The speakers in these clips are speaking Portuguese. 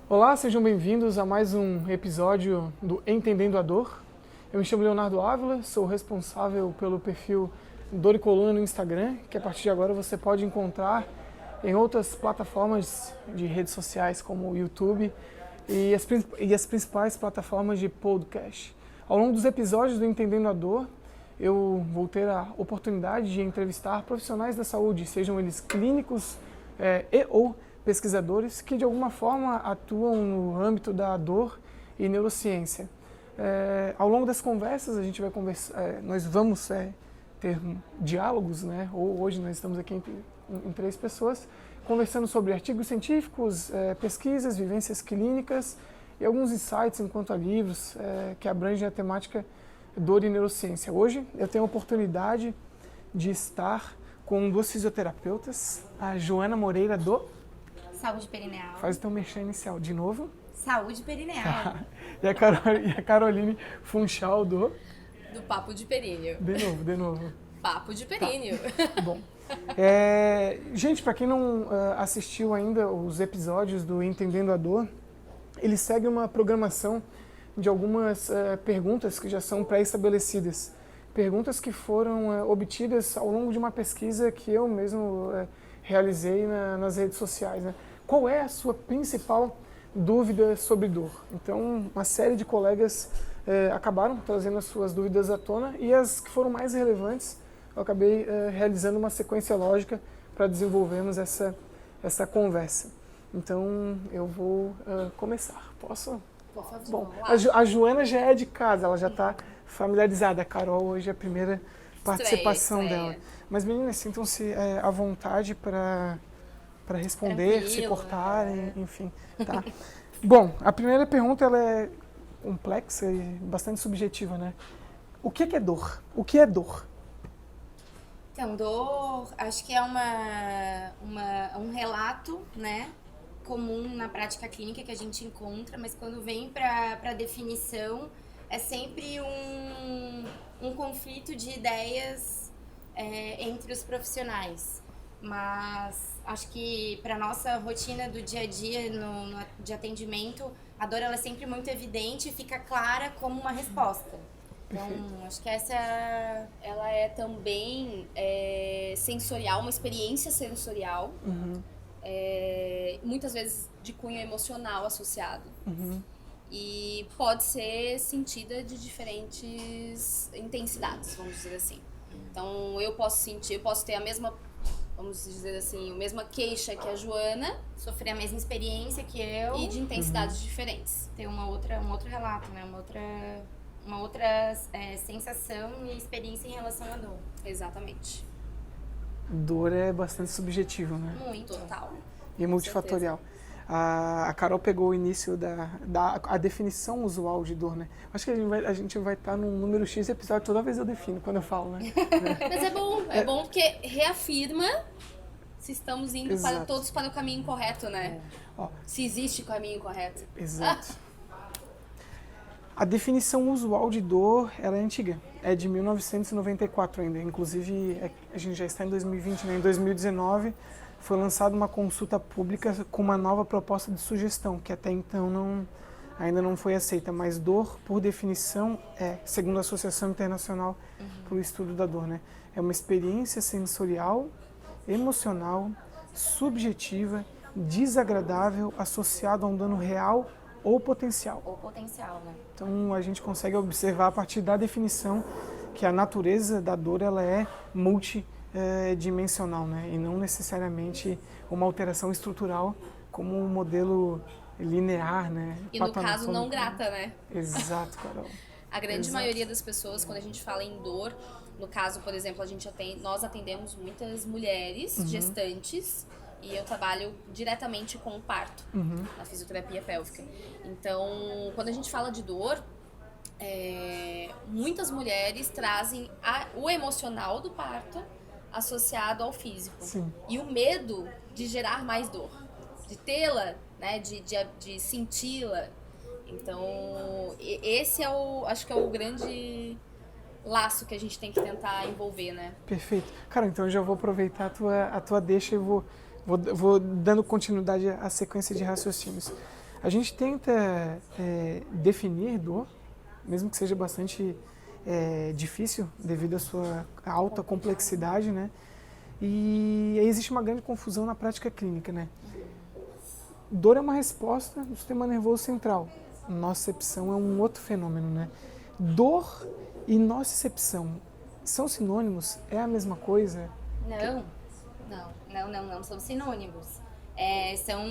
Olá, sejam bem-vindos a mais um episódio do Entendendo a Dor. Eu me chamo Leonardo Ávila, sou responsável pelo perfil Dor e Coluna no Instagram, que a partir de agora você pode encontrar em outras plataformas de redes sociais como o YouTube e as principais plataformas de podcast. Ao longo dos episódios do Entendendo a Dor, eu vou ter a oportunidade de entrevistar profissionais da saúde, sejam eles clínicos ou pesquisadores que de alguma forma atuam no âmbito da dor e neurociência. Ao longo das conversas a gente vai conversar, nós vamos ter diálogos, né? Hoje nós estamos aqui em 3 pessoas conversando sobre artigos científicos, pesquisas, vivências clínicas e alguns insights enquanto a livros que abrangem a temática dor e neurociência. Hoje eu tenho a oportunidade de estar com 2 fisioterapeutas, a Joana Moreira do Saúde perineal. Faz o teu merchan inicial de novo. Saúde perineal. E a Caroline Funchal do Papo de Períneo. De novo. Papo de Períneo. Tá. Bom. Gente, para quem não assistiu ainda os episódios do Entendendo a Dor, ele segue uma programação de algumas perguntas que já são pré-estabelecidas. Perguntas que foram obtidas ao longo de uma pesquisa que eu mesmo realizei nas redes sociais, né? Qual é a sua principal dúvida sobre dor? Então, uma série de colegas acabaram trazendo as suas dúvidas à tona e as que foram mais relevantes, eu acabei realizando uma sequência lógica para desenvolvermos essa conversa. Então, eu vou começar. Posso? Por favor. Bom, a Joana já é de casa, ela já está familiarizada. A Carol hoje é a primeira participação dela. Mas meninas, sintam-se à vontade para responder, Tranquilo, se cortarem, enfim. Tá? Bom, a primeira pergunta ela é complexa e bastante subjetiva, né? O que é dor? O que é dor? Então, dor, acho que é um relato, né, comum na prática clínica que a gente encontra, mas quando vem para definição, é sempre um conflito de ideias entre os profissionais. Mas acho que para nossa rotina do dia a dia de atendimento, a dor ela é sempre muito evidente e fica clara como uma resposta. Então, acho que Ela é também sensorial, uma experiência sensorial, muitas vezes de cunho emocional associado. E pode ser sentida de diferentes intensidades, vamos dizer assim. Então, eu posso ter a mesma, vamos dizer assim, a mesma queixa que a Joana, sofrer a mesma experiência que eu e de intensidades diferentes. ter um outro relato, né? Uma outra sensação e experiência em relação à dor. Exatamente. Dor é bastante subjetivo, né? Muito. Total. E multifatorial. A Carol pegou o início a definição usual de dor, né? Acho que a gente vai estar num número X de episódio, toda vez eu defino, quando eu falo, né? Mas é bom porque reafirma se estamos indo todos para o caminho correto, né? Ó, Se existe caminho correto. exato. A definição usual de dor, ela é antiga, é de 1994 ainda. Inclusive, a gente já está em 2020, né? Em 2019 foi lançada uma consulta pública com uma nova proposta de sugestão, que até então ainda não foi aceita. Mas dor, por definição, segundo a Associação Internacional para o Estudo da Dor, né? É uma experiência sensorial, emocional, subjetiva, desagradável, associada a um dano real ou potencial. Ou potencial, né? Então a gente consegue observar a partir da definição que a natureza da dor ela é multidimensional, né? E não necessariamente uma alteração estrutural como um modelo linear, né? E no caso não grata, né? Exato, Carol. A grande maioria das pessoas, quando a gente fala em dor, no caso, por exemplo, nós atendemos muitas mulheres gestantes e eu trabalho diretamente com o parto, na fisioterapia pélvica. Então, quando a gente fala de dor, muitas mulheres trazem o emocional do parto associado ao físico. Sim. E o medo de gerar mais dor, de tê-la, né, de senti-la. Então, esse acho que é o grande laço que a gente tem que tentar envolver, né? Perfeito. Cara, então eu já vou aproveitar a tua deixa e vou dando continuidade à sequência de raciocínios. A gente tenta definir dor, mesmo que seja bastante difícil devido à sua alta complexidade, né? E aí existe uma grande confusão na prática clínica, né? Dor é uma resposta do sistema nervoso central. Nocicepção é um outro fenômeno, né? Dor e nocicepção são sinônimos? É a mesma coisa? Não, são sinônimos. São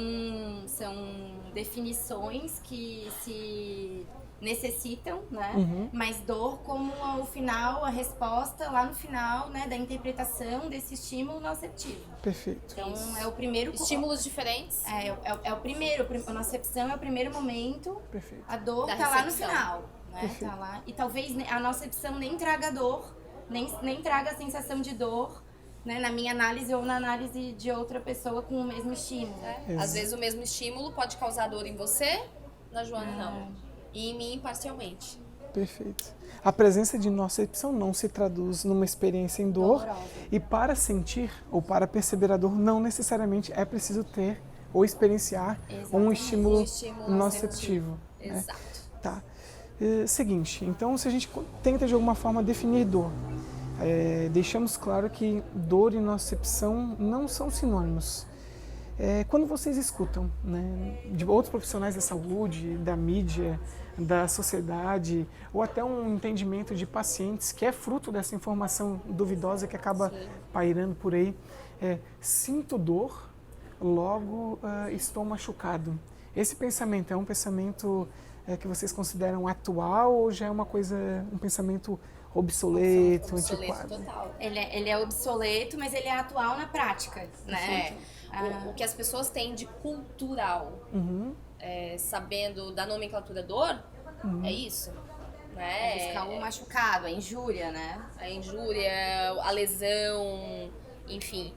definições que se necessitam, né? Mas dor como o final, a resposta lá no final, né, da interpretação desse estímulo nociceptivo. Perfeito. Então é o primeiro estímulos diferentes. É o primeiro, a nocicepção é o primeiro momento. Perfeito. A dor Da tá lá no recepção. final, né? Tá lá. E talvez a nocicepção nem traga dor, nem traga a sensação de dor, né, na minha análise ou na análise de outra pessoa com o mesmo estímulo. Às vezes o mesmo estímulo pode causar dor em você, na Joana não. E em mim parcialmente. Perfeito. A presença de nocicepção não se traduz numa experiência em dor. Dolorosa. E para sentir ou para perceber a dor, não necessariamente é preciso ter ou experienciar um estímulo nociceptivo. Né? Exato. Tá. Seguinte, então se a gente tenta de alguma forma definir dor, deixamos claro que dor e nocicepção não são sinônimos. Quando vocês escutam, né, de outros profissionais da saúde, da mídia, da sociedade, ou até um entendimento de pacientes que é fruto dessa informação duvidosa que acaba pairando por aí, sinto dor, logo estou machucado. Esse pensamento é um pensamento que vocês consideram atual ou já é uma coisa, um pensamento obsoleto, antiquado? Total. Ele é obsoleto, mas ele é atual na prática, né? O que as pessoas têm de cultural, sabendo da nomenclatura dor, é isso. Né? Buscar o machucado, a injúria, né? A injúria, a lesão, enfim.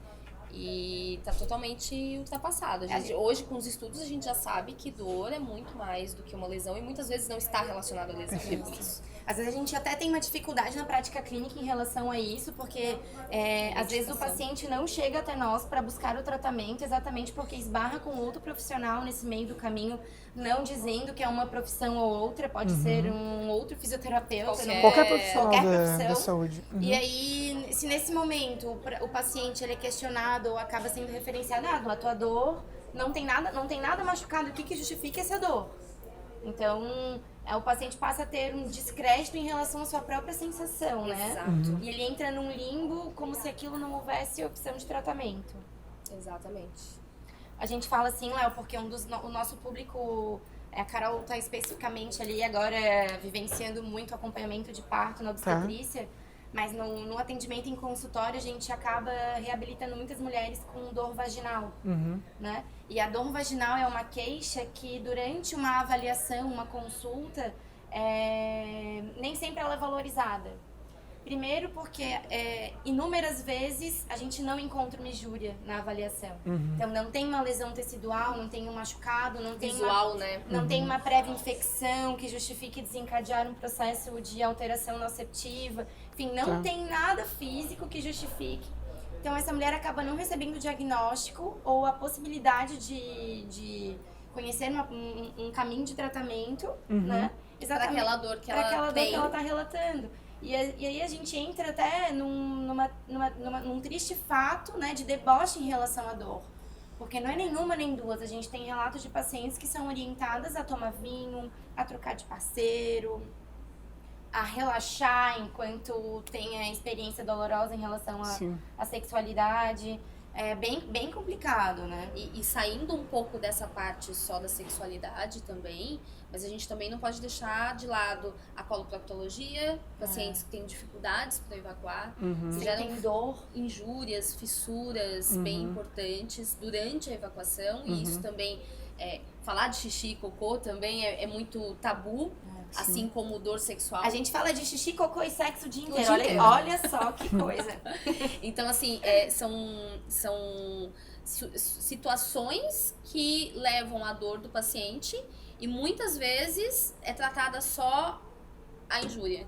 E tá totalmente ultrapassado. Hoje, com os estudos, a gente já sabe que dor é muito mais do que uma lesão e muitas vezes não está relacionada à lesão. Por isso. Às vezes a gente até tem uma dificuldade na prática clínica em relação a isso, porque às vezes o paciente não chega até nós para buscar o tratamento exatamente porque esbarra com outro profissional nesse meio do caminho, não dizendo que é uma profissão ou outra, pode ser um outro fisioterapeuta. Qualquer profissional da saúde. E aí, se nesse momento o paciente ele é questionado ou acaba sendo referenciado, a tua dor não tem nada machucado, o que justifica essa dor? Então, o paciente passa a ter um descrédito em relação à sua própria sensação, né? Exato. E ele entra num limbo como se aquilo não houvesse opção de tratamento. Exatamente. A gente fala assim, Léo, porque o nosso público, a Carol está especificamente ali agora vivenciando muito acompanhamento de parto na obstetrícia, mas no atendimento em consultório a gente acaba reabilitando muitas mulheres com dor vaginal, né? E a dor vaginal é uma queixa que durante uma avaliação, uma consulta, nem sempre ela é valorizada. Primeiro porque inúmeras vezes a gente não encontra uma injúria na avaliação. Então não tem uma lesão tecidual, não tem um machucado, não tem não tem uma prévia infecção que justifique desencadear um processo de alteração nociceptiva. Enfim, não tem nada físico que justifique. Então essa mulher acaba não recebendo o diagnóstico ou a possibilidade de conhecer um caminho de tratamento, né? Exatamente. Para aquela dor que ela tem. Que ela está relatando. E aí a gente entra até num triste fato, né, de deboche em relação à dor. Porque não é nenhuma nem duas. A gente tem relatos de pacientes que são orientadas a tomar vinho, a trocar de parceiro, a relaxar enquanto tem a experiência dolorosa em relação à sexualidade. É bem complicado, né? E saindo um pouco dessa parte só da sexualidade também, mas a gente também não pode deixar de lado a coloproctologia, pacientes que têm dificuldades para evacuar, que geram dor, injúrias, fissuras bem importantes durante a evacuação, e isso também, falar de xixi e cocô também é muito tabu, assim como dor sexual. A gente fala de xixi, cocô e sexo o dia inteiro. Olha só que coisa. Então, assim, são situações que levam à dor do paciente e muitas vezes é tratada só a injúria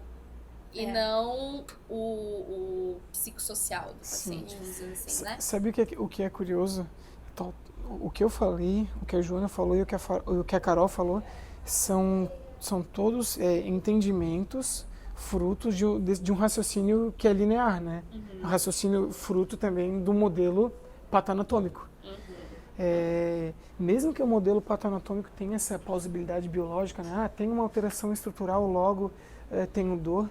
e não o psicossocial do paciente, vamos dizer assim, né? Sabe o que é curioso? o que eu falei, o que a Joana falou e o que a Carol falou são todos entendimentos frutos de um raciocínio que é linear, né? Um raciocínio fruto também do modelo patoanatômico. Mesmo que o modelo patoanatômico tenha essa plausibilidade biológica, né? Tem uma alteração estrutural, logo tenho dor,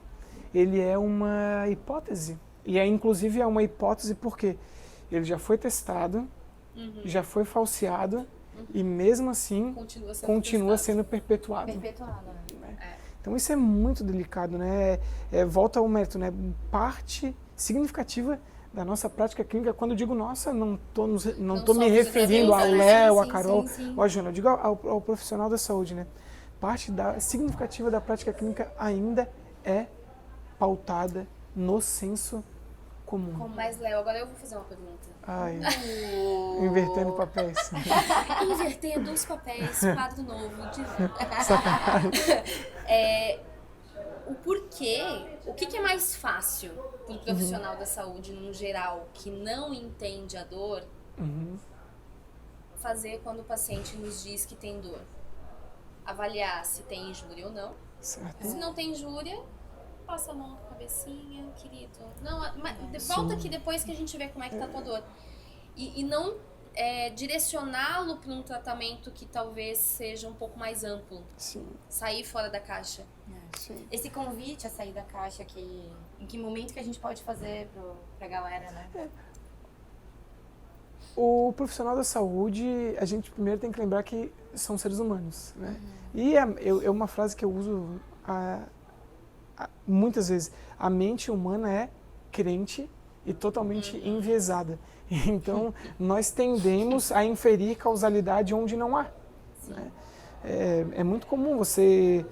ele é uma hipótese. E inclusive é uma hipótese porque ele já foi testado, já foi falseado e mesmo assim continua sendo perpetuado. Então isso é muito delicado, né? Volta ao mérito, né? Parte significativa da nossa prática clínica, quando eu digo nossa, não estou me referindo ao Léo, a Carol, ou a Joana, eu digo ao profissional da saúde, né? Parte significativa da prática clínica ainda é pautada no senso comum. Mas, Léo, agora eu vou fazer uma pergunta. Ai, invertendo papéis. Invertendo os papéis, quadro novo. Sacanagem. O porquê, o que é mais fácil para o profissional da saúde, no geral, que não entende a dor, fazer quando o paciente nos diz que tem dor? Avaliar se tem injúria ou não. Certo. Se não tem injúria, passa a mão na cabecinha, querido. Não, volta aqui depois que a gente vê como é que tá a tua dor. E não direcioná-lo para um tratamento que talvez seja um pouco mais amplo. Sim. Sair fora da caixa. Sim. Esse convite a sair da caixa, em que momento que a gente pode fazer pra galera, né? O profissional da saúde, a gente primeiro tem que lembrar que são seres humanos, né? E é uma frase que eu uso muitas vezes. A mente humana é crente e totalmente enviesada. Então, nós tendemos a inferir causalidade onde não há. Né? É muito comum você,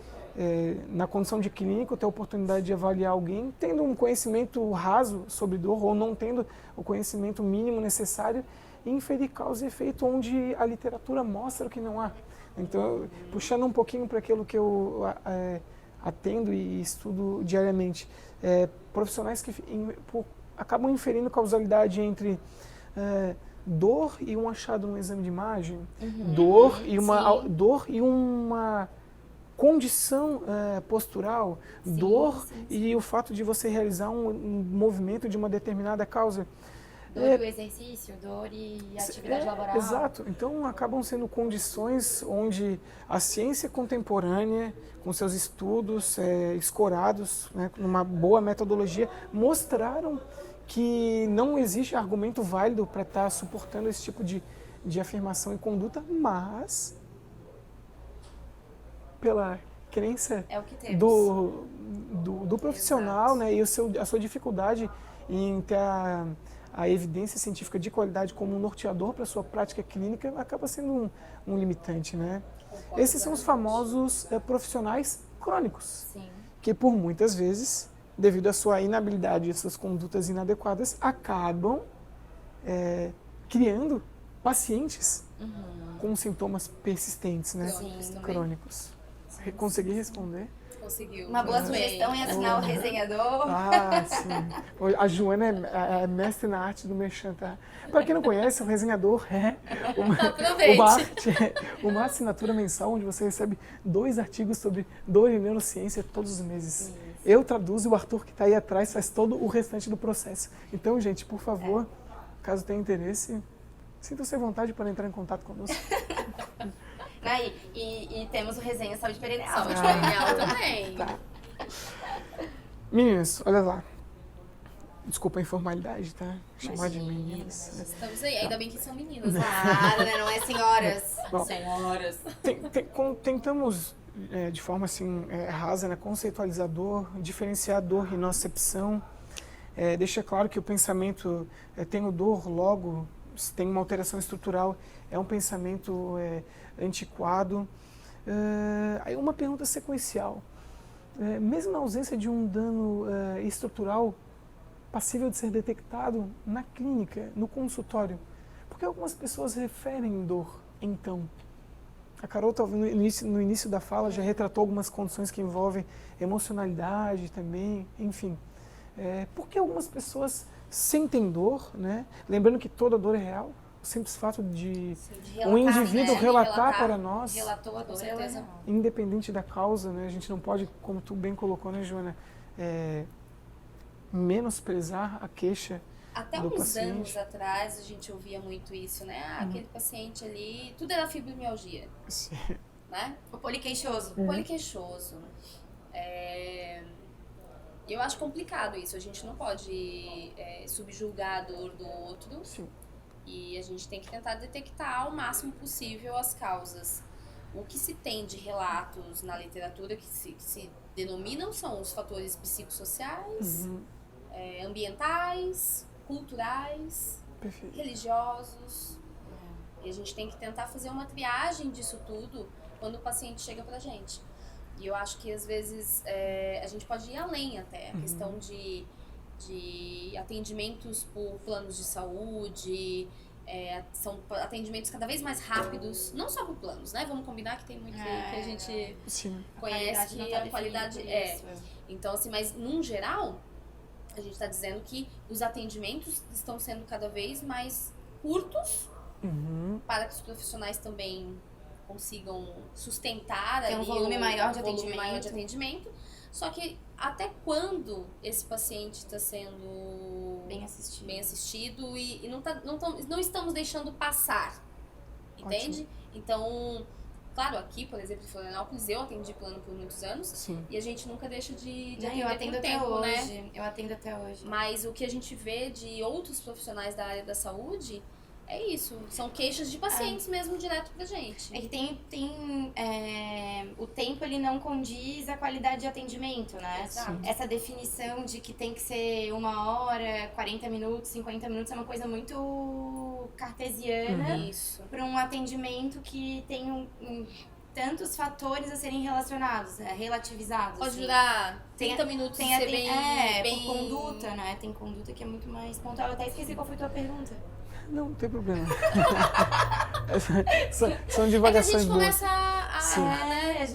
na condição de clínico, ter a oportunidade de avaliar alguém tendo um conhecimento raso sobre dor ou não tendo o conhecimento mínimo necessário e inferir causa e efeito onde a literatura mostra que não há. Então, puxando um pouquinho para aquilo que eu atendo e estudo diariamente, profissionais que acabam inferindo causalidade entre dor e um achado no exame de imagem, dor e uma condição postural, dor e o fato de você realizar um movimento de uma determinada causa. Dor e exercício, dor e atividade laboral. Exato. Então, acabam sendo condições onde a ciência contemporânea, com seus estudos escorados, né, numa boa metodologia, mostraram que não existe argumento válido para estar suportando esse tipo de afirmação e conduta, mas pela crença do profissional, né, e a sua dificuldade em ter a evidência científica de qualidade como um norteador para a sua prática clínica, acaba sendo um limitante, né? Esses são os famosos profissionais crônicos, que por muitas vezes, devido à sua inabilidade e às suas condutas inadequadas, acabam criando pacientes com sintomas persistentes, né? Crônicos. Consegui responder? Conseguiu. Uma boa sugestão é assinar o resenhador. Ah, sim. A Joana é mestre na arte do merchan, tá? Para quem não conhece, o resenhador é uma assinatura mensal onde você recebe 2 artigos sobre dor e neurociência todos os meses. Eu traduzo e o Arthur, que está aí atrás, faz todo o restante do processo. Então, gente, por favor, caso tenha interesse, sinta-se à vontade para entrar em contato conosco. E temos o resenha saúde perineal. Saúde perineal também. Tá. Meninas, olha lá. Desculpa a informalidade, tá? Chamar de meninas. Estamos aí, ainda bem que são meninas. Claro, né? Não é senhoras. Bom, Senhoras. Tentamos, de forma assim, rasa, né, conceitualizador, diferenciador e nocepção. Deixa claro que o pensamento tenho dor, logo tem uma alteração estrutural, é um pensamento antiquado. Aí uma pergunta sequencial. Mesmo na ausência de um dano estrutural passível de ser detectado na clínica, no consultório, por que algumas pessoas referem dor, então? A Carol, no início da fala, já retratou algumas condições que envolvem emocionalidade também, enfim. Por que algumas pessoas sentem dor, né? Lembrando que toda dor é real, simples fato de relatar, um indivíduo né? relatar para nós, Relatou a dor, Com certeza. independente da causa, né? A gente não pode, como tu bem colocou, né, Joana, menosprezar a queixa Até do uns paciente. anos atrás a gente ouvia muito isso, né? Aquele paciente ali, tudo era fibromialgia, Sim. né? O poliqueixoso. Poliqueixoso. Eu acho complicado isso, a gente não pode subjugar a dor do outro. Sim. E a gente tem que tentar detectar o máximo possível as causas. O que se tem de relatos na literatura que se denominam são os fatores psicossociais, ambientais, culturais, Perfeito. religiosos. E a gente tem que tentar fazer uma triagem disso tudo quando o paciente chega pra gente. E eu acho que às vezes a gente pode ir além até. A questão de atendimentos por planos de saúde, são atendimentos cada vez mais rápidos, não só por planos, né? Vamos combinar que tem muito que a gente Sim. conhece que a qualidade é. Então, assim, mas num geral, a gente está dizendo que os atendimentos estão sendo cada vez mais curtos para que os profissionais também consigam sustentar Tem um ali volume maior de maior de atendimento. Só que até quando esse paciente está sendo Bem assistido. bem assistido e não estamos deixando passar, entende? Ótimo. Então, claro, aqui, por exemplo, em Florianópolis, eu atendi plano por muitos anos. Sim. E a gente nunca deixa de Não, atender eu atendo por até tempo, hoje. né? Eu atendo até hoje. Mas o que a gente vê de outros profissionais da área da saúde é isso. São queixas de pacientes mesmo direto pra gente. É que o tempo ele não condiz a qualidade de atendimento, né? Exato. Essa definição de que tem que ser 1 hora, 40 minutos, 50 minutos é uma coisa muito cartesiana Isso. para um atendimento que tem tantos fatores a serem relacionados, relativizados. Pode assim. durar 30 minutos Tem e ser bem... por conduta, né? Tem conduta que é muito mais pontual. Eu até esqueci qual foi a tua pergunta. Não tem problema. São É que a divagações gente boas. começa Sim.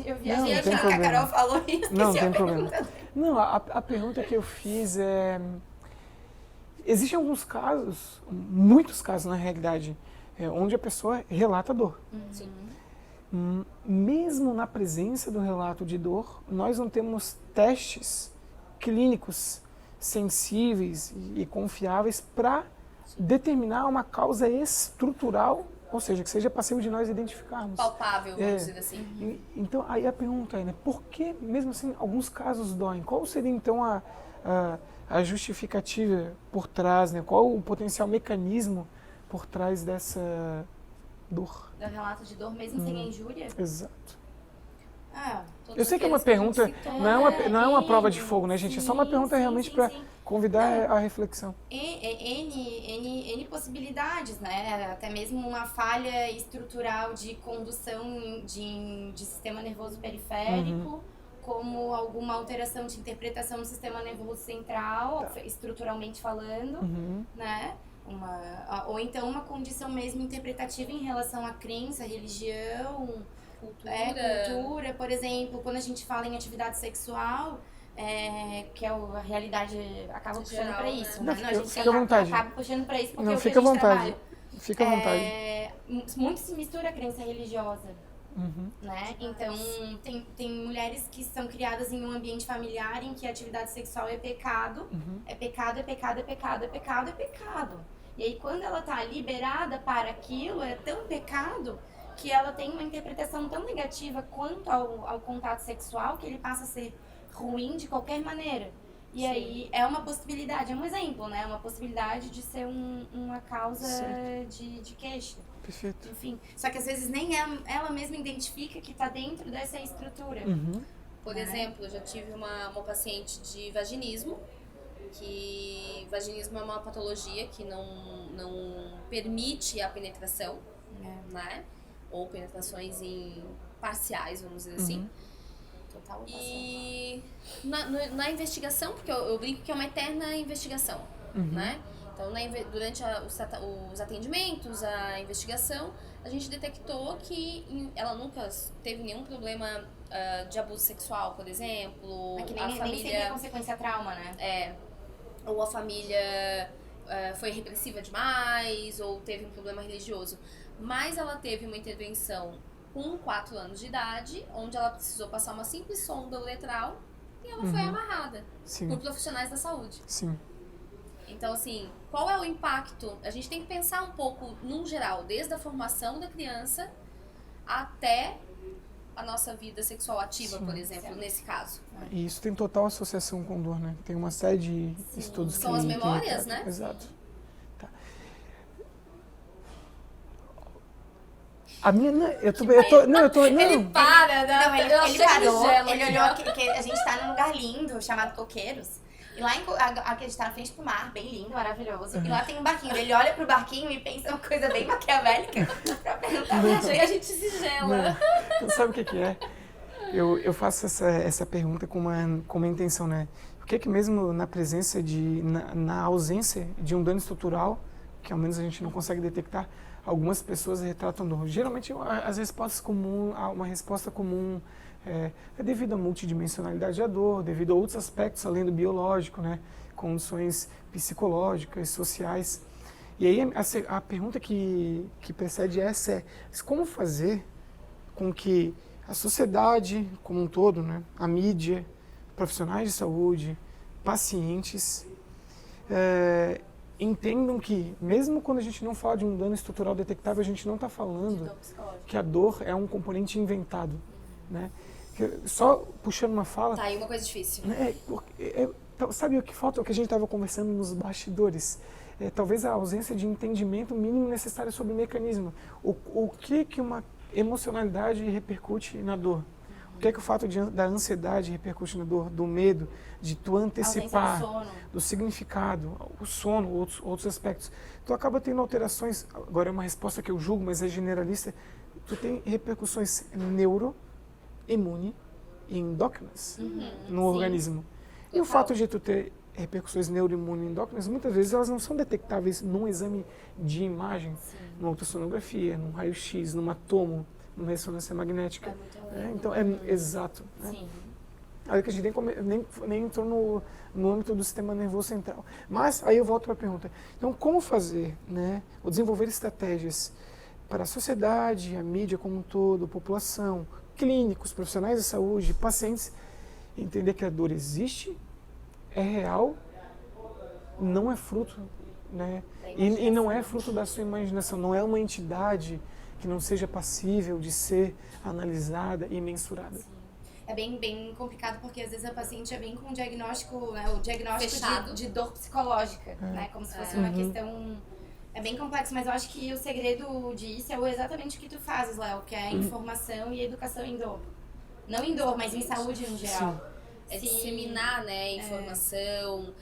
Eu Não, viajei não aqui tem que a problema. Carol falou e esqueci Não a tem problema. pergunta. Não, a pergunta que eu fiz é... Existem alguns casos, muitos casos na realidade, onde a pessoa relata dor. Sim. Mesmo na presença do relato de dor, nós não temos testes clínicos sensíveis e confiáveis para determinar uma causa estrutural, ou seja, que seja passível de nós identificarmos. Palpável, vamos dizer assim. Então, aí a pergunta é, né, por que, mesmo assim, alguns casos doem? Qual seria, então, a justificativa por trás, né? Qual o potencial mecanismo por trás dessa dor? Do relato de dor, mesmo sem a injúria? Exato. Todos Eu sei que é uma aqueles a gente pergunta, citou. não é uma prova de sim, fogo, né, gente? É só uma sim, pergunta sim, realmente sim, para sim. convidar a reflexão. N possibilidades, né? Até mesmo uma falha estrutural de condução de sistema nervoso periférico, como alguma alteração de interpretação do sistema nervoso central, estruturalmente falando, né? Ou então uma condição mesmo interpretativa em relação à crença, religião, cultura, por exemplo, quando a gente fala em atividade sexual, que a realidade acaba De puxando geral, para né? isso, Não, né? A gente fica à vontade. acaba puxando para isso porque Não, é o que fica a à gente vontade. trabalha. Fica à vontade. Muito se mistura a crença religiosa, né? Então, tem mulheres que são criadas em um ambiente familiar em que a atividade sexual é pecado, é pecado, é pecado, é pecado, é pecado, é pecado. E aí, quando ela tá liberada para aquilo, é tão pecado que ela tem uma interpretação tão negativa quanto ao contato sexual que ele passa a ser ruim de qualquer maneira. E aí é uma possibilidade, é um exemplo, né? Uma possibilidade de ser uma causa de queixa. Perfeito. Enfim, só que às vezes nem ela mesma identifica que está dentro dessa estrutura. Por exemplo, eu já tive uma paciente de vaginismo, que vaginismo é uma patologia que não permite a penetração, né? Ou penetrações parciais, vamos dizer assim. Total E na investigação, porque eu brinco que é uma eterna investigação, né? Então, durante os atendimentos, a investigação, a gente detectou que ela nunca teve nenhum problema de abuso sexual, por exemplo. É que nem sempre é consequência trauma, né? Ou a família foi repressiva demais ou teve um problema religioso. Mas ela teve uma intervenção com 4 anos de idade, onde ela precisou passar uma simples sonda uretral e ela foi amarrada por profissionais da saúde. Sim. Então, assim, qual é o impacto? A gente tem que pensar um pouco, num geral, desde a formação da criança até a nossa vida sexual ativa, por exemplo, nesse caso. E isso tem total associação com dor, né? Tem uma série de estudos São as memórias, né? Exato. Tá. A minha, não. Ele para, Não, ele eu achei parou, gelo ele aqui, olhou ó. que a gente tá num lugar lindo, chamado Coqueiros. E lá aqui a gente tá na frente do mar, bem lindo, maravilhoso. E lá tem um barquinho. Ele olha pro barquinho e pensa uma coisa bem maquiavélica pra perguntar pra gente. E a gente se gela. Não. Sabe o que é? Eu faço essa pergunta com uma intenção, né? Por que mesmo na presença na ausência de um dano estrutural, que ao menos a gente não consegue detectar, algumas pessoas retratam dor? Geralmente as respostas comuns, uma resposta comum é devido à multidimensionalidade da dor, devido a outros aspectos além do biológico, né? Condições psicológicas, sociais. E aí a pergunta que precede essa é: como fazer com que a sociedade como um todo, né? A mídia, profissionais de saúde, pacientes, entendam que, mesmo quando a gente não fala de um dano estrutural detectável, a gente não está falando que a dor é um componente inventado, né? Só puxando uma fala... Tá aí uma coisa difícil. Sabe o que falta? O que a gente estava conversando nos bastidores. Talvez a ausência de entendimento mínimo necessário sobre o mecanismo. O que uma emocionalidade repercute na dor? O que o fato da ansiedade repercute na dor? Do medo, de tu antecipar, do significado, o sono, outros aspectos. Tu acaba tendo alterações, agora é uma resposta que eu julgo, mas é generalista, tu tem repercussões neuroimune e endócrinas no organismo. E o fato de tu ter repercussões neuroimune e endócrinas, muitas vezes elas não são detectáveis num exame de imagem, numa ultrassonografia, num raio-x, numa tomo, numa ressonância magnética. Então, exato. Né? Sim. Aí que a gente nem entrou no âmbito do sistema nervoso central. Mas aí eu volto para a pergunta. Então, como fazer, né, ou desenvolver estratégias para a sociedade, a mídia como um todo, a população, clínicos, profissionais de saúde, pacientes, entender que a dor existe, é real, não é fruto, né? E não é fruto da sua imaginação, não é uma entidade que não seja passível de ser analisada e mensurada. Sim. É bem complicado porque às vezes a paciente vem com um diagnóstico, né, o diagnóstico de dor psicológica, né, como se fosse uma questão... É bem complexo, mas eu acho que o segredo disso é exatamente o que tu fazes, Léo, que é a informação e a educação em dor. Não em dor, mas em saúde no geral. É disseminar, né, informação,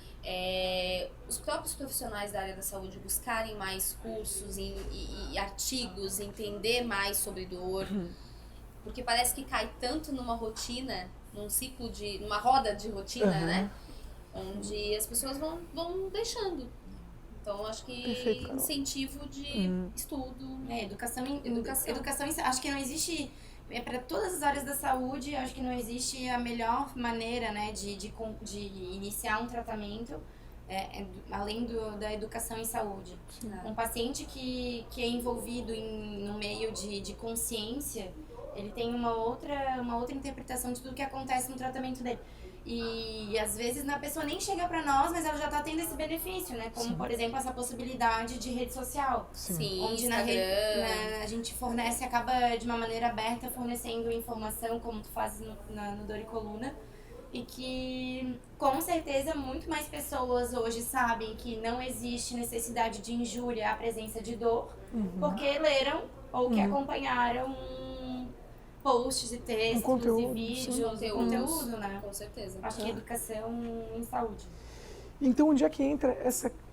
os próprios profissionais da área da saúde buscarem mais cursos e artigos, entender mais sobre dor, porque parece que cai tanto numa rotina, numa roda de rotina, né, onde as pessoas vão deixando. Então, acho que Perfeito, incentivo de estudo. Educação, acho que não existe... para todas as áreas da saúde, acho que não existe a melhor maneira, né, de iniciar um tratamento além da educação em saúde. Um paciente que é envolvido no meio de consciência, ele tem uma outra interpretação de tudo que acontece no tratamento dele. E às vezes a pessoa nem chega para nós, mas ela já está tendo esse benefício, né? Como, por exemplo, essa possibilidade de rede social. Sim, onde a gente acaba de uma maneira aberta fornecendo informação, como tu fazes no Dor e Coluna. E que, com certeza, muito mais pessoas hoje sabem que não existe necessidade de injúria à presença de dor, porque leram ou que acompanharam posts e textos e vídeos, conteúdo, né? Com certeza. Acho que educação em saúde. Então, onde é que entra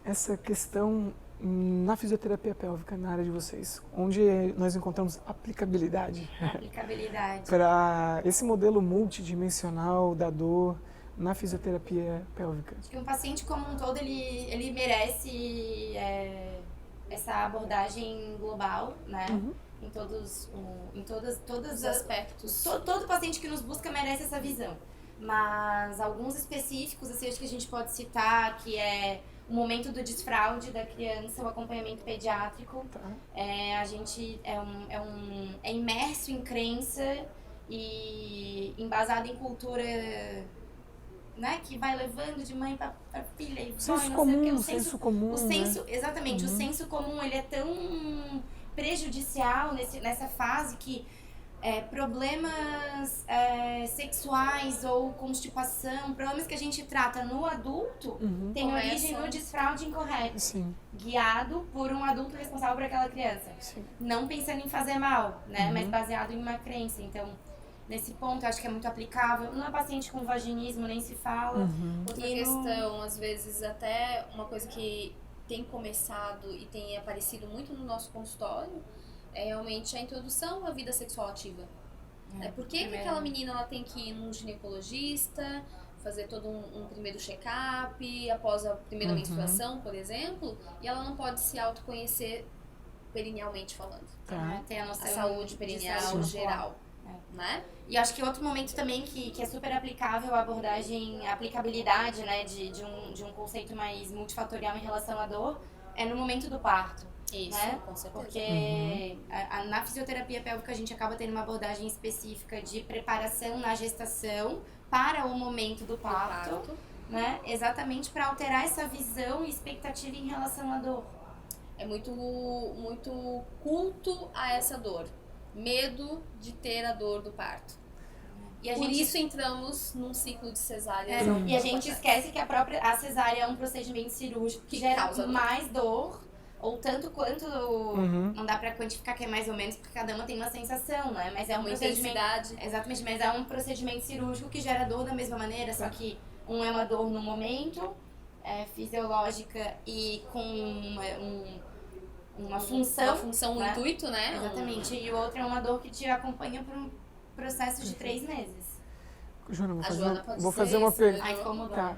essa questão na fisioterapia pélvica, na área de vocês? Onde nós encontramos aplicabilidade? Para esse modelo multidimensional da dor na fisioterapia pélvica. Acho que um paciente como um todo, ele merece essa abordagem global, né? Em todos os aspectos. Todo paciente que nos busca merece essa visão. Mas alguns específicos, assim, acho que a gente pode citar, que é o momento do desfraude da criança, o acompanhamento pediátrico. Tá. A gente é imerso em crença e embasado em cultura, né, que vai levando de mãe para filha e Senso vai, comum, o senso comum, o senso, né? exatamente, o senso comum, ele é tão prejudicial nessa fase que problemas sexuais ou constipação, problemas que a gente trata no adulto, tem origem no desfraude incorreto. Sim. Guiado por um adulto responsável por aquela criança. Sim. Não pensando em fazer mal, né? Mas baseado em uma crença. Então, nesse ponto, eu acho que é muito aplicável. Numa paciente com vaginismo, nem se fala. Outra questão, às vezes, até uma coisa que tem começado e tem aparecido muito no nosso consultório, é realmente a introdução à vida sexual ativa. Por que aquela menina ela tem que ir num ginecologista, fazer todo um primeiro check-up após a primeira menstruação, por exemplo, e ela não pode se autoconhecer perinealmente falando. Tem a noção A saúde perineal geral, né? E acho que outro momento também que é super aplicável a abordagem, a aplicabilidade, né, de um conceito mais multifatorial em relação à dor, é no momento do parto. Isso, né? com certeza. Porque na fisioterapia pélvica a gente acaba tendo uma abordagem específica de preparação na gestação para o momento do parto, né? Exatamente para alterar essa visão e expectativa em relação à dor. É muito culto a essa dor. Medo de ter a dor do parto. E por isso entramos num ciclo de cesárea. E a gente esquece que a cesárea é um procedimento cirúrgico que gera mais dor. Ou tanto quanto, não dá pra quantificar que é mais ou menos, porque cada uma tem uma sensação, né? Mas é um procedimento... Exatamente, mas é um procedimento cirúrgico que gera dor da mesma maneira, só que um é uma dor no momento, fisiológica e com uma função, um né? intuito, né? Exatamente, e o outro é uma dor que te acompanha por um processo de 3 meses. Joana, vou fazer uma pergunta. Ai, como tá.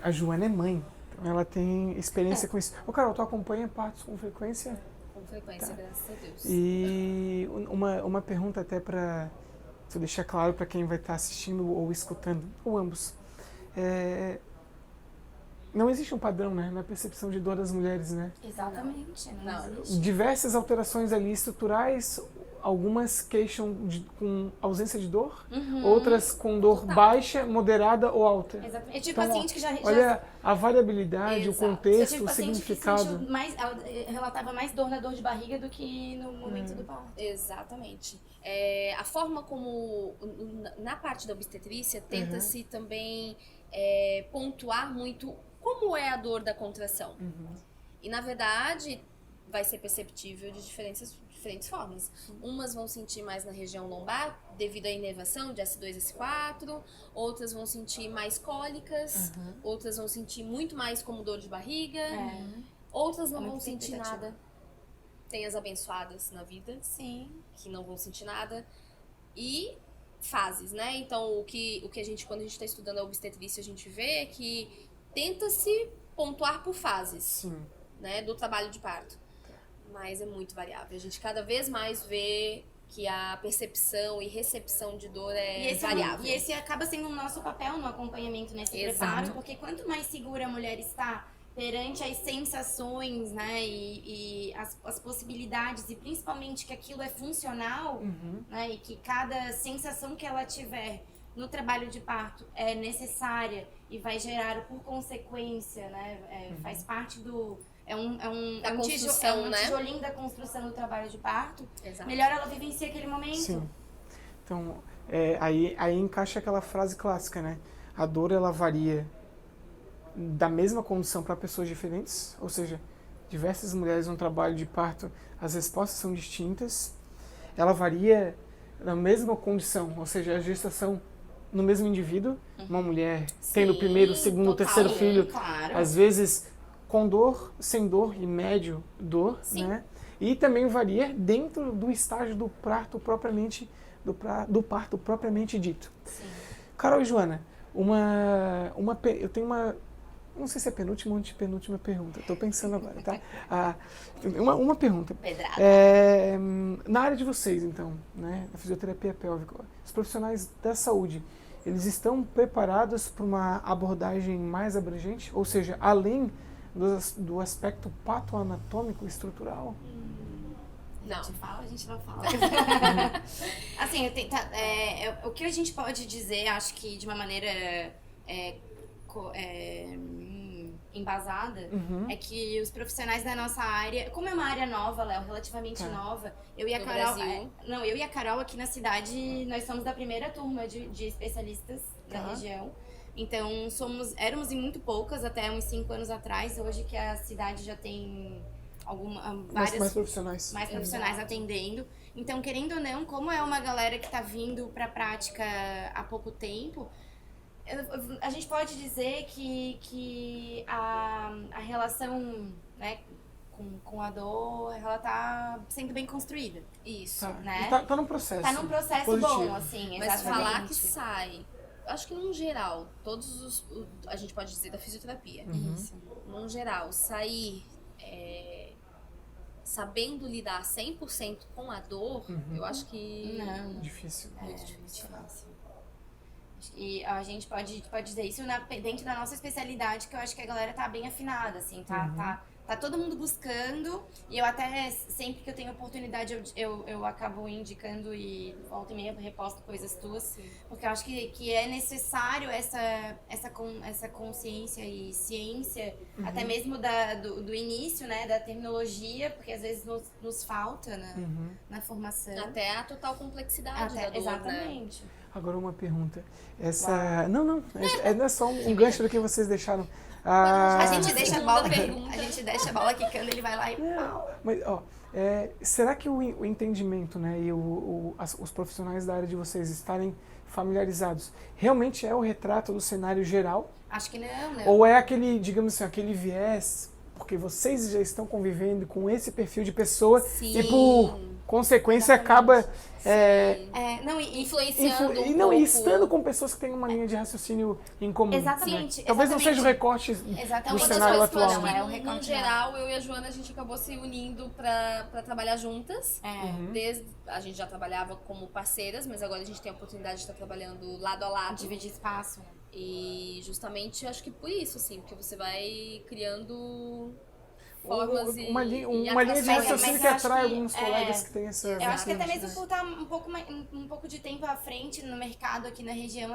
A Joana é mãe. Ela tem experiência com isso. Ô, Carol, tu acompanha partos com frequência? Com frequência, graças a Deus. E uma pergunta até para tu deixar claro para quem vai estar assistindo ou escutando, ou ambos. Não existe um padrão, né, na percepção de dor das mulheres, né? Exatamente. Não. Diversas alterações ali estruturais, algumas queixam com ausência de dor, outras com dor baixa, moderada ou alta. Exatamente. Eu tive paciente que já... Olha a variabilidade, o contexto, o significado. Ela relatava mais dor na dor de barriga do que no momento do parto. Exatamente. A forma como, na parte da obstetrícia, tenta-se também pontuar muito como é a dor da contração. E, na verdade, vai ser perceptível de diferentes formas. Umas vão sentir mais na região lombar, devido à inervação de S2 e S4, outras vão sentir mais cólicas, outras vão sentir muito mais como dor de barriga, outras não vão sentir nada. Tem as abençoadas na vida, que não vão sentir nada. E fases, né? Então, o que a gente, quando a gente está estudando a obstetrícia, a gente vê é que tenta-se pontuar por fases, né, do trabalho de parto. Mas é muito variável. A gente cada vez mais vê que a percepção e recepção de dor variável. E esse acaba sendo o nosso papel no acompanhamento nesse preparo, porque quanto mais segura a mulher está perante as sensações, né, e as possibilidades, e principalmente que aquilo é funcional, né, e que cada sensação que ela tiver no trabalho de parto é necessária e vai gerar por consequência, né, faz parte do... É um tijolinho da construção do trabalho de parto. Exato. Melhor ela vivencia aquele momento. Sim. Então, aí encaixa aquela frase clássica, né? A dor, ela varia da mesma condição para pessoas diferentes, ou seja, diversas mulheres no trabalho de parto, as respostas são distintas. Ela varia na mesma condição, ou seja, a gestação no mesmo indivíduo, uma mulher tendo o primeiro, segundo, terceiro filho, às vezes com dor, sem dor e médio dor, né? E também varia dentro do estágio do parto propriamente do parto propriamente dito. Carol e Joana, eu tenho uma, não sei se é penúltima ou antepenúltima pergunta, estou pensando agora, tá? Uma pergunta. Na área de vocês, então, né, na fisioterapia pélvica, os profissionais da saúde, eles estão preparados para uma abordagem mais abrangente? Ou seja, além do aspecto patoanatômico estrutural? A gente fala, a gente não fala. Assim, o que a gente pode dizer, acho que de uma maneira embasada, é que os profissionais da nossa área, como é uma área nova, Léo, relativamente nova, eu e a Carol, eu e a Carol aqui na cidade, nós somos da primeira turma de especialistas da região. Então, éramos em muito poucas até uns 5 anos atrás, hoje que a cidade já tem mais profissionais. Mais profissionais atendendo. Então, querendo ou não, como é uma galera que está vindo para a prática há pouco tempo, a gente pode dizer que a relação, né, com a dor, ela tá sendo bem construída. Isso, né? Tá num processo. Tá num processo positivo. bom, assim, mas exatamente. falar que sai, acho que num geral, a gente pode dizer da fisioterapia. Isso. Num geral, sair sabendo lidar 100% com a dor, eu acho que... Não. Difícil. Muito difícil. E a gente pode dizer isso dentro da nossa especialidade, que eu acho que a galera tá bem afinada, assim, tá todo mundo buscando, e eu até, sempre que eu tenho oportunidade, eu acabo indicando e volta e meia reposto coisas tuas, porque eu acho que é necessário essa consciência e ciência, até mesmo do início, né, da terminologia, porque às vezes nos falta na formação. Até a total complexidade da dor, exatamente. né? Agora uma pergunta. Não é só um gancho do que vocês deixaram. A gente deixa a bola quicando, ele vai lá e... Mas, será que o entendimento, né, e os profissionais da área de vocês estarem familiarizados realmente é o retrato do cenário geral? Acho que não. Ou é aquele, digamos assim, aquele viés, porque vocês já estão convivendo com esse perfil de pessoa e por consequência acaba influenciando e estando com pessoas que têm uma linha de raciocínio em comum. Exatamente. Né? Talvez não seja o recorte do cenário atual. No geral, eu e a Joana, a gente acabou se unindo pra trabalhar juntas. A gente já trabalhava como parceiras, mas agora a gente tem a oportunidade de estar trabalhando lado a lado. Dividir espaço. E justamente, acho que por isso, assim, porque você vai criando formas uma linha de raciocínio que atrai alguns colegas que têm essa... Eu acho que até mesmo por estar um pouco de tempo à frente no mercado aqui na região,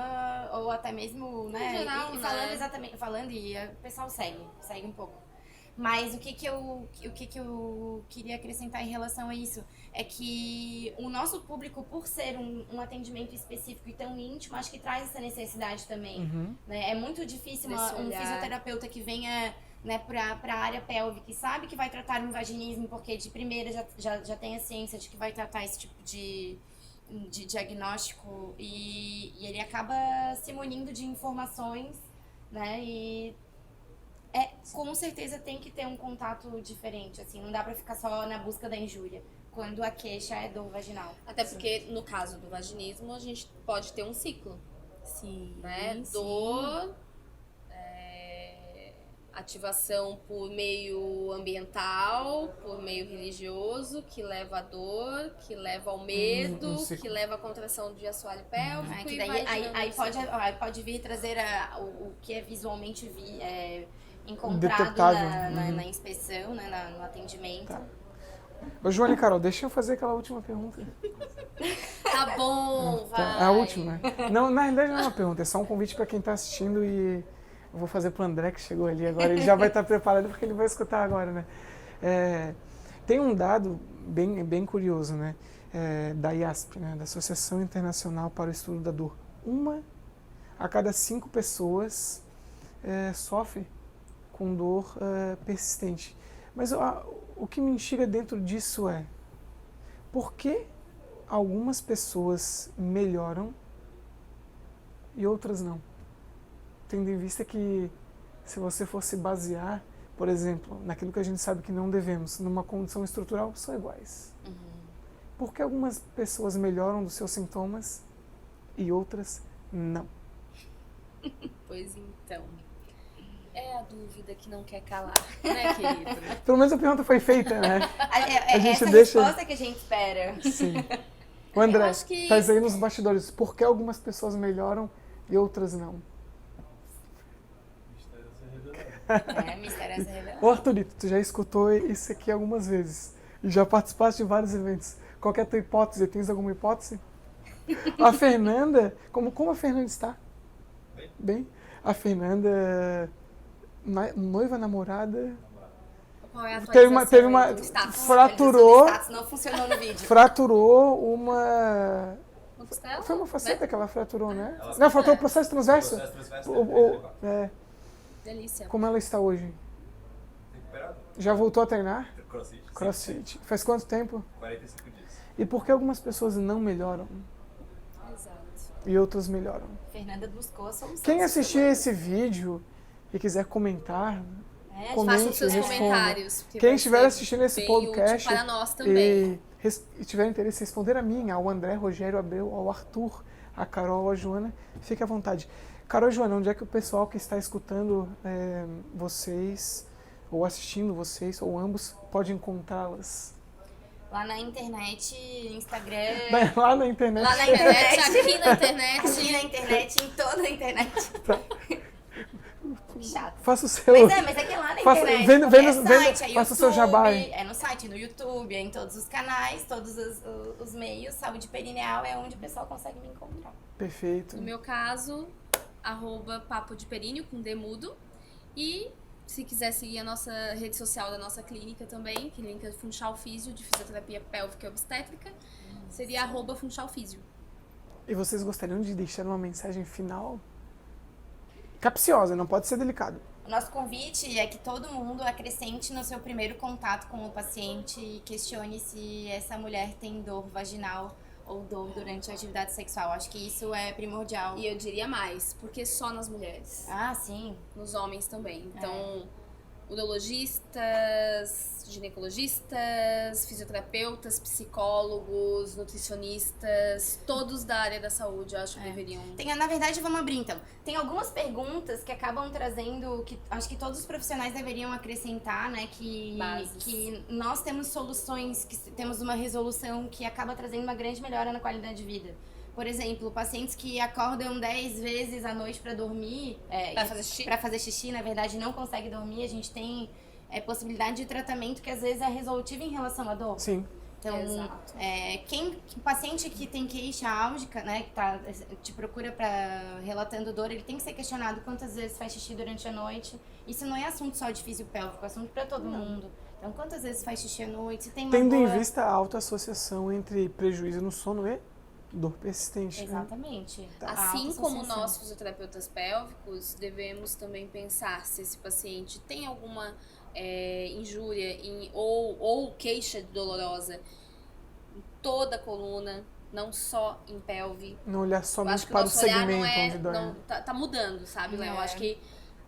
ou até mesmo, né, geral, falando exatamente, e o pessoal segue um pouco. Mas o que eu queria acrescentar em relação a isso é que o nosso público, por ser um atendimento específico e tão íntimo, acho que traz essa necessidade também. Né? É muito difícil um fisioterapeuta que venha, né, para a área pélvica e sabe que vai tratar um vaginismo, porque de primeira já tem a ciência de que vai tratar esse tipo de diagnóstico, e ele acaba se munindo de informações, né, e com certeza tem que ter um contato diferente, assim, não dá pra ficar só na busca da injúria, quando a queixa é dor vaginal. Até porque, no caso do vaginismo, a gente pode ter um ciclo. Sim. Né? Sim. Dor, ativação por meio ambiental, por meio religioso, que leva à dor, que leva ao medo, que leva à contração do assoalho pélvico. Que daí, aí pode vir trazer o que é visualmente encontrado na inspeção, né, no atendimento. Tá. Ô, Joana e Carol, deixa eu fazer aquela última pergunta. Tá bom, vai. Tá, a última. Não, na realidade não é uma pergunta, é só um convite para quem está assistindo, e eu vou fazer pro André, que chegou ali agora. Ele já vai estar preparado porque ele vai escutar agora, né? Tem um dado bem curioso, né? Da IASP, né? Da Associação Internacional para o Estudo da Dor. 1 a cada 5 pessoas sofre com dor persistente. Mas o que me instiga dentro disso é: por que algumas pessoas melhoram e outras não? Tendo em vista que, se você fosse basear, por exemplo, naquilo que a gente sabe que não devemos, numa condição estrutural, são iguais. Por que algumas pessoas melhoram dos seus sintomas e outras não? Pois então, é a dúvida que não quer calar, né, querido? Pelo menos a pergunta foi feita, né? A gente resposta que a gente espera. Sim. O André, tá aí nos bastidores. Por que algumas pessoas melhoram e outras não. Mistério a ser revelado. Ô Arthurito, tu já escutou isso aqui algumas vezes e já participaste de vários eventos. Qual que é a tua hipótese? Tens alguma hipótese? A Fernanda, como a Fernanda está? Bem. A Fernanda, noiva, namorada, Qual é a teve uma do status? fraturou, O status não funcionou no vídeo. fraturou uma... Uma costela? Foi uma faceta que ela fraturou, né? Ela Não, fraturou o processo transverso. Processo transverso É. Delícia. Como ela está hoje? recuperado. Já voltou a treinar? Crossfit. CrossFit. Faz quanto tempo? 45 dias. E por que algumas pessoas não melhoram Exato. e outras melhoram? Fernanda buscou a solução. Quem assistir esse vídeo e quiser comentar, comente, Façam seus responda. comentários. porque Quem vai estiver ser assistindo esse bem podcast útil para nós também. e tiver interesse em responder a mim, ao André, Rogério, Abreu, ao Arthur, a Carol, a Joana, fique à vontade. Carol e Joana, onde é que o pessoal que está escutando vocês, ou assistindo vocês, ou ambos, pode encontrá-las? Lá na internet, Instagram. Lá na internet. Lá na internet, aqui na internet. Aqui na internet, em toda a internet. Chato. Faça o seu... Mas é que lá na Faça- internet. venda- qualquer venda- site, é faça o seu YouTube, jabá aí. É no site, no YouTube, é em todos os canais, todos os meios. Saúde perineal é onde o pessoal consegue me encontrar. Perfeito. No meu caso, @papo de períneo com D mudo. E se quiser seguir a nossa rede social da nossa clínica também, clínica Funchal Físio, de fisioterapia pélvica e obstétrica, seria @Funchal Físio. E vocês gostariam de deixar uma mensagem final? Capciosa, não pode ser delicado. O nosso convite é que todo mundo acrescente no seu primeiro contato com o paciente e questione se essa mulher tem dor vaginal ou dor durante a atividade sexual. Acho que isso é primordial. E eu diria mais, porque só nas mulheres, Ah, sim. nos homens também. Então, urologistas, ginecologistas, fisioterapeutas, psicólogos, nutricionistas, todos da área da saúde, eu acho que deveriam. Na verdade, vamos abrir então. Tem algumas perguntas que acabam trazendo, que acho que todos os profissionais deveriam acrescentar, né? Bases. Que nós temos soluções, que temos uma resolução que acaba trazendo uma grande melhora na qualidade de vida. Por exemplo, pacientes que acordam 10 vezes à noite para dormir, Pra fazer xixi? na verdade não conseguem dormir, a gente tem possibilidade de tratamento que às vezes é resolutivo em relação à dor. Sim. Então, Exato. paciente que tem queixa álgica, né, que te procura relatando dor, ele tem que ser questionado quantas vezes faz xixi durante a noite. Isso não é assunto só de físio pélvico, é assunto para todo mundo. Então, quantas vezes faz xixi à noite? Se tem uma Tendo em boa... vista a alta associação entre prejuízo no sono e dor persistente. Né? Exatamente. A Assim alta como associação. nós, fisioterapeutas pélvicos, devemos também pensar se esse paciente tem alguma injúria ou queixa dolorosa em toda a coluna, não só em pelve. Não olhar Eu somente acho que o para o nosso olhar segmento onde dói. não tá mudando, sabe, Léo? É. Acho que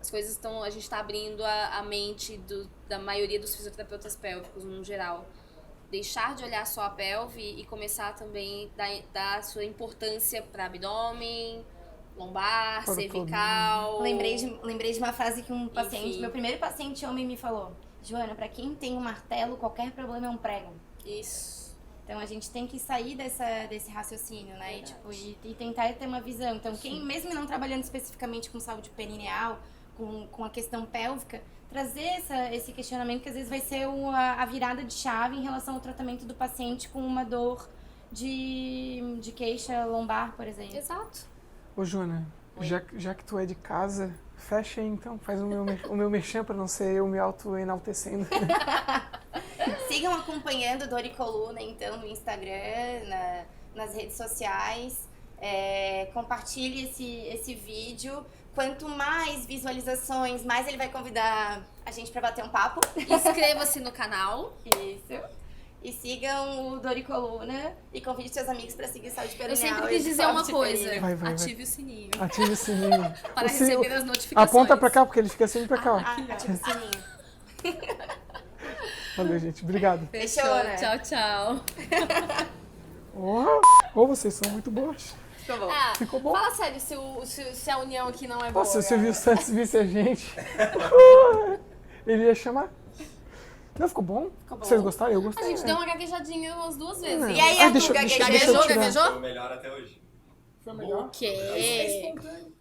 as coisas estão, a gente tá abrindo a mente da maioria dos fisioterapeutas pélvicos no geral. Deixar de olhar só a pelve e começar também a dar sua importância para abdômen, lombar, Para o cervical. Lembrei de uma frase que um paciente, Enfim. meu primeiro paciente homem me falou: Joana, pra quem tem um martelo, qualquer problema é um prego. Isso. Então a gente tem que sair desse raciocínio, né? E tentar ter uma visão. Então, quem, mesmo não trabalhando especificamente com saúde perineal, com a questão pélvica, trazer esse questionamento que às vezes vai ser a virada de chave em relação ao tratamento do paciente com uma dor de queixa lombar, por exemplo. Exato. Ô, Joana, já que tu é de casa, fecha aí então, faz o meu merchan para não ser eu me auto-enaltecendo. Sigam acompanhando Dor e Coluna, então, no Instagram, nas redes sociais. Compartilhe esse vídeo. Quanto mais visualizações, mais ele vai convidar a gente para bater um papo. Inscreva-se no canal. Isso. E sigam o Dor e Coluna e convide seus amigos para seguir Saúde Perineal. Eu sempre quis dizer uma coisa. Vai. Ative o sininho. Ative o sininho. Para O sininho- receber as notificações. Aponta pra cá, porque ele fica sempre pra cá. Ó. Ative o sininho. Valeu, gente. Obrigado. Fechou, né? Tchau, tchau. Ô, vocês são muito boas. Ficou bom. Ficou bom. Fala sério, se a união aqui não é boa. Nossa, se o Silvio Santos visse a gente, ele ia chamar. Não, ficou bom? Ficou bom. Vocês gostaram? Eu A gostei. gente deu uma gaguejadinha umas 2 vezes. Não. E aí, Ah, Arthur, deixa eu gaguejou? tirar. Gaguejou? Foi o melhor até hoje. Foi melhor? O quê? É espontâneo.